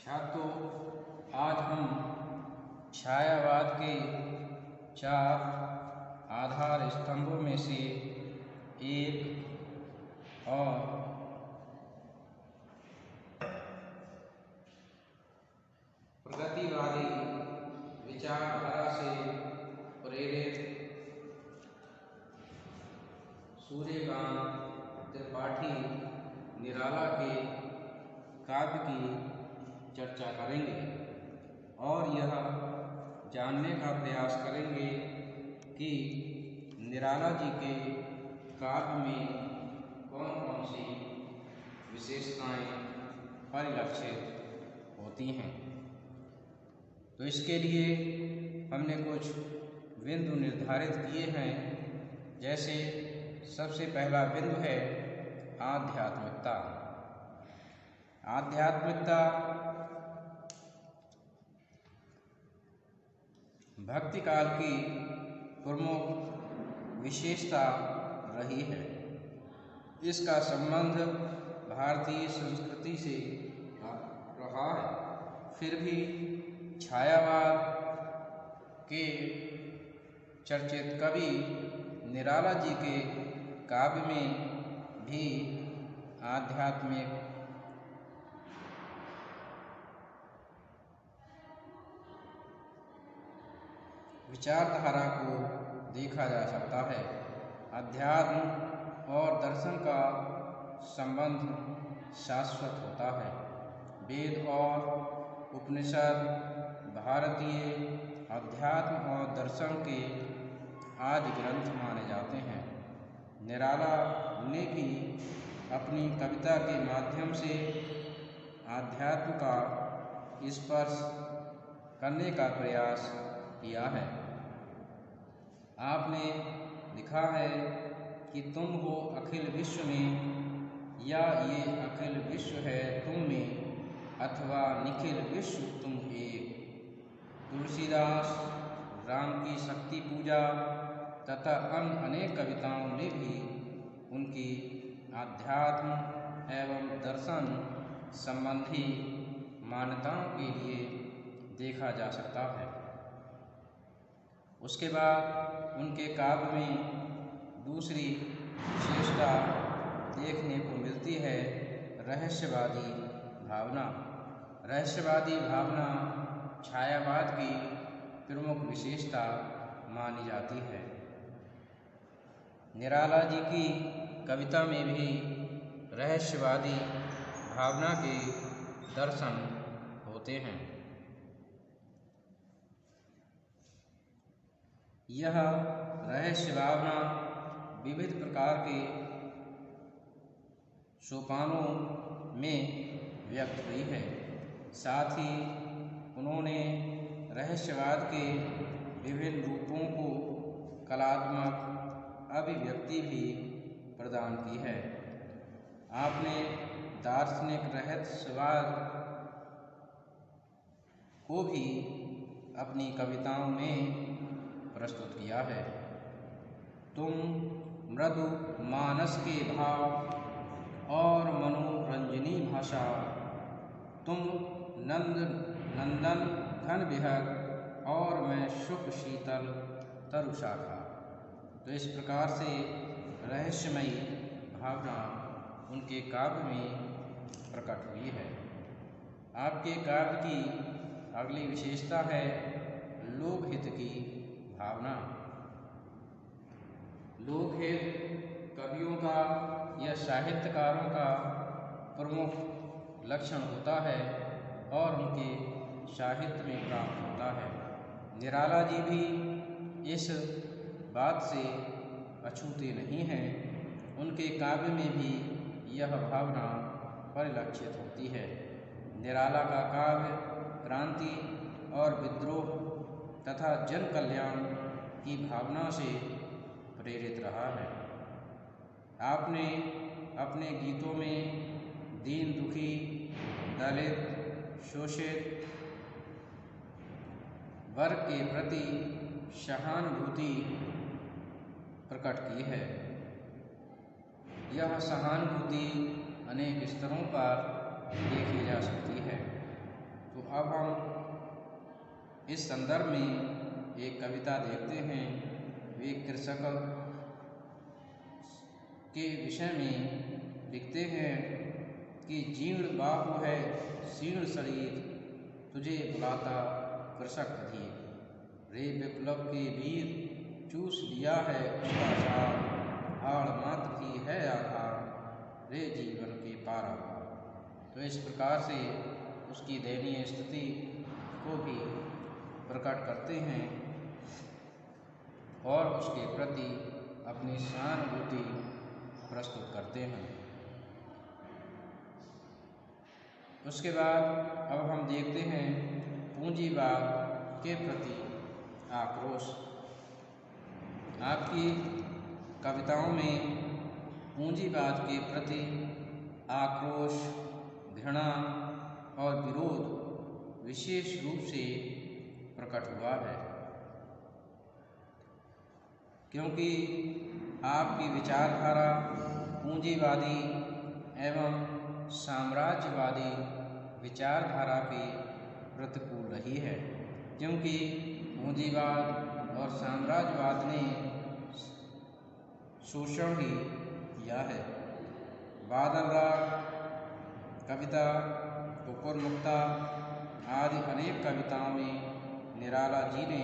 छात्रों, आज हम छायावाद के 4 आधार स्तंभों में से एक और प्रगतिवादी विचारधारा से प्रेरित सूर्यकांत त्रिपाठी निराला के काव्य की चर्चा करेंगे और यह जानने का प्रयास करेंगे कि निराला जी के काव्य में कौन कौन सी विशेषताएं परिलक्षित होती हैं। तो इसके लिए हमने कुछ बिंदु निर्धारित किए हैं। जैसे सबसे पहला बिंदु है आध्यात्मिकता। आध्यात्मिकता भक्ति काल की प्रमुख विशेषता रही है। इसका संबंध भारतीय संस्कृति से रहा है। फिर भी छायावाद के चर्चित कवि निराला जी के काव्य में भी आध्यात्मिक विचारधारा को देखा जा सकता है। अध्यात्म और दर्शन का संबंध शाश्वत होता है। वेद और उपनिषद भारतीय अध्यात्म और दर्शन के आदि ग्रंथ माने जाते हैं। निराला ने भी अपनी कविता के माध्यम से आध्यात्म का स्पर्श करने का प्रयास किया है। आपने लिखा है कि तुम हो अखिल विश्व में, या ये अखिल विश्व है तुम में, अथवा निखिल विश्व तुम एक। तुलसीदास, राम की शक्ति पूजा तथा अन्य अनेक कविताओं में भी उनकी आध्यात्म एवं दर्शन संबंधी मान्यताओं के लिए देखा जा सकता है। उसके बाद उनके काव्य में दूसरी विशेषता देखने को मिलती है रहस्यवादी भावना। रहस्यवादी भावना छायावाद की प्रमुख विशेषता मानी जाती है। निराला जी की कविता में भी रहस्यवादी भावना के दर्शन होते हैं। यह रहस्य भावना विविध प्रकार के सोपानों में व्यक्त हुई है। साथ ही उन्होंने रहस्यवाद के विभिन्न रूपों को कलात्मक अभिव्यक्ति भी प्रदान की है। आपने दार्शनिक रहस्यवाद को भी अपनी कविताओं में प्रस्तुत किया है। तुम मृदु मानस के भाव और मनोरंजनी भाषा, तुम नंदन घन विहग और मैं शुभ शीतल तरुशाखा। तो इस प्रकार से रहस्यमयी भावना उनके काव्य में प्रकट हुई है। आपके काव्य की अगली विशेषता है लोकहित की भावना। लोकहित कवियों का या साहित्यकारों का प्रमुख लक्षण होता है और उनके साहित्य में प्राप्त होता है। निराला जी भी इस बात से अछूते नहीं हैं। उनके काव्य में भी यह भावना परिलक्षित होती है। निराला का काव्य क्रांति और विद्रोह तथा जन कल्याण की भावना से प्रेरित रहा है। आपने अपने गीतों में दीन दुखी, दलित, शोषित वर्ग के प्रति सहानुभूति प्रकट की है। यह सहानुभूति अनेक स्तरों पर देखी जा सकती है। अब हम इस संदर्भ में एक कविता देखते हैं। वे कृषक के विषय में लिखते हैं कि जीर्ण बाहु है शीर्ण शरीर, तुझे बुलाता कृषक अधीर। रे विप्लव के वीर, चूस लिया है उसका सार, आड़ मात्र की है आधार, रे जीवन के पारावार। तो इस प्रकार से उसकी दयनीय स्थिति को भी प्रकट करते हैं और उसके प्रति अपनी सहानुभूति प्रस्तुत करते हैं। उसके बाद अब हम देखते हैं पूंजीवाद के प्रति आक्रोश। आपकी कविताओं में पूंजीवाद के प्रति आक्रोश, घृणा और विरोध विशेष रूप से प्रकट हुआ है, क्योंकि आपकी विचारधारा पूंजीवादी एवं साम्राज्यवादी विचारधारा के प्रतिकूल रही है। क्योंकि पूंजीवाद और साम्राज्यवाद ने शोषण ही किया है। बादल राग कविता, कुकुरमुक्ता आदि अनेक कविताओं में निराला जी ने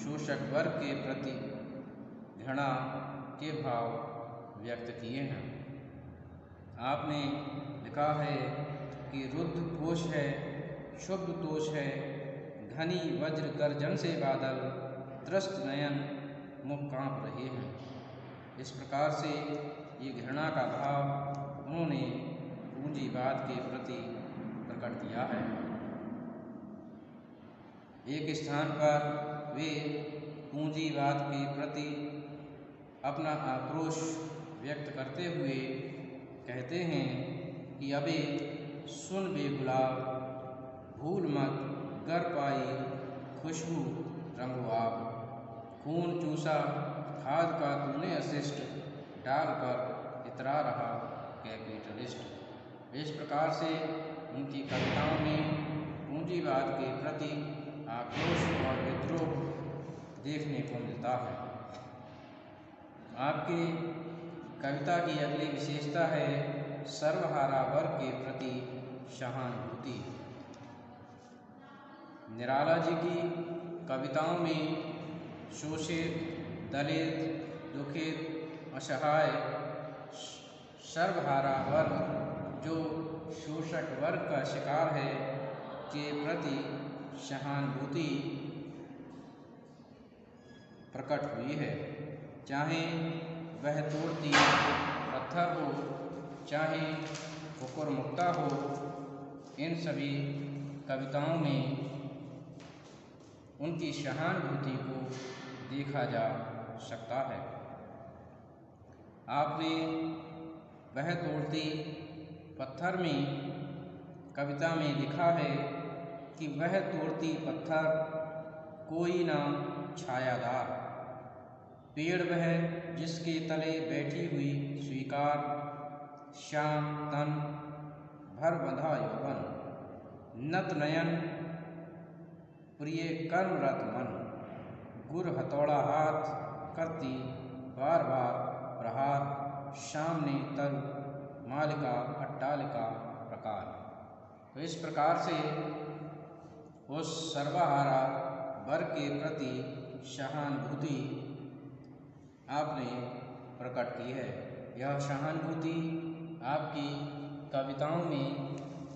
शोषक वर्ग के प्रति घृणा के भाव व्यक्त किए हैं। आपने लिखा है कि रुद्र घोष है, शुभ तोष है, घनी वज्र गर्जन से बादल, त्रस्त नयन मुख कांप रहे हैं। इस प्रकार से ये घृणा का भाव उन्होंने पूंजीवाद के प्रति प्रकट किया है। एक स्थान पर वे पूंजीवाद के प्रति अपना आक्रोश व्यक्त करते हुए कहते हैं कि अबे सुन बेगुलाब, भूल मत गर पाई खुशबू रंगो आप, खून चूसा खाद का तूने अशिष्ट, डाल पर इतरा रहा कैपिटलिस्ट। इस प्रकार से उनकी कविताओं में पूंजीवाद के प्रति आक्रोश और विद्रोह देखने को मिलता है। आपकी कविता की अगली विशेषता है सर्वहारा वर्ग के प्रति सहानुभूति। निराला जी की कविताओं में शोषित, दलित, दुखित, असहाय, सर्वहारा वर्ग जो शोषक वर्ग का शिकार है के प्रति सहानुभूति प्रकट हुई है। चाहे वह तोड़ती पत्थर हो, चाहे कुकुरमुक्ता हो, इन सभी कविताओं में उनकी सहानुभूति को देखा जा सकता है। आपने वह तोड़ती पत्थर में कविता में लिखा है कि वह तोड़ती पत्थर कोई ना छायादार, पेड़ वह जिसके तले बैठी हुई स्वीकार, श्याम तन भर बंधा यौवन, नत नयन प्रिय कर्मरत मन, गुर हथौड़ा हाथ करती बार बार प्रहार, सामने तरु मालिका अट्टालिका प्रकार। तो इस प्रकार से उस सर्वहारा वर्ग के प्रति सहानुभूति आपने प्रकट की है। यह सहानुभूति आपकी कविताओं में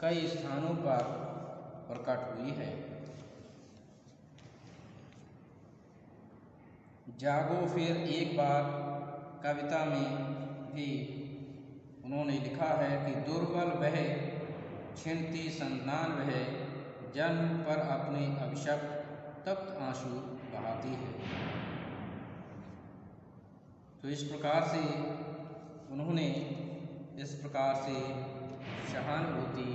कई स्थानों पर प्रकट हुई है। जागो फिर एक बार कविता में भी उन्होंने लिखा है कि दुर्बल वह छिनती संतान वह, जन्म पर अपने अभिशप्त तप्त आंसू बहाती है। तो इस प्रकार से उन्होंने इस प्रकार से सहानुभूति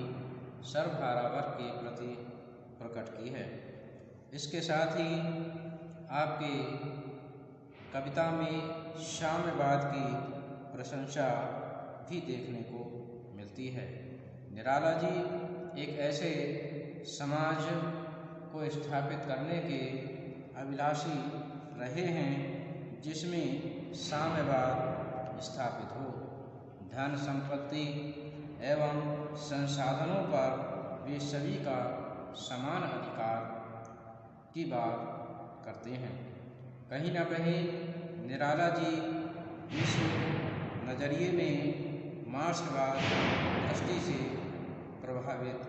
सर्वहारा वर्ग के प्रति प्रकट की है। इसके साथ ही आपके कविता में साम्यवाद की प्रशंसा भी देखने को मिलती है। निराला जी एक ऐसे समाज को स्थापित करने के अभिलाषी रहे हैं, जिसमें साम्यवाद स्थापित हो। धन संपत्ति एवं संसाधनों पर वे सभी का समान अधिकार की बात करते हैं। कहीं न कहीं निराला जी इस नज़रिए में मार्क्सवाद दृष्टि से प्रभावित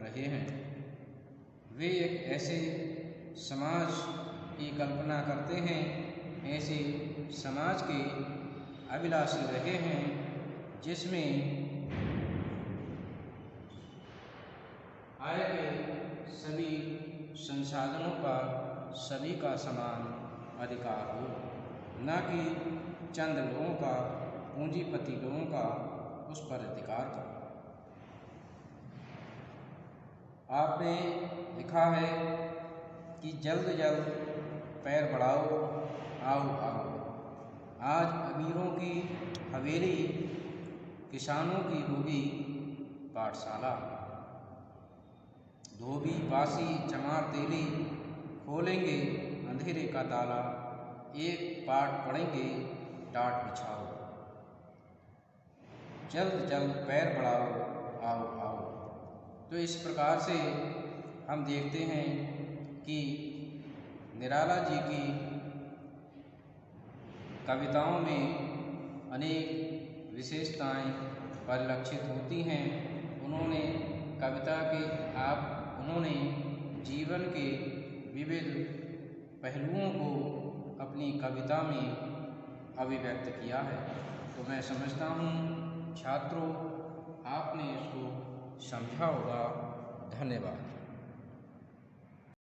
रहे हैं। वे एक ऐसे समाज की कल्पना करते हैं, ऐसे समाज के अभिलाषी रहे हैं, जिसमें आय के सभी संसाधनों पर सभी का समान अधिकार हो, न कि चंद लोगों का, पूंजीपति लोगों का उस पर अधिकार हो। आपने लिखा है कि जल्द जल्द पैर बढ़ाओ, आओ आओ। आज अमीरों की हवेली, किसानों की होगी पाठशाला। धोबी बासी चमार तेली खोलेंगे अंधेरे का ताला, एक पाठ पढ़ेंगे टाट बिछाओ। जल्द जल्द पैर बढ़ाओ, आओ आओ। तो इस प्रकार से हम देखते हैं कि निराला जी की कविताओं में अनेक विशेषताएं परिलक्षित होती हैं। उन्होंने जीवन के विविध पहलुओं को अपनी कविता में अभिव्यक्त किया है। तो मैं समझता हूँ छात्रों, आपने इसको समझा होगा। धन्यवाद।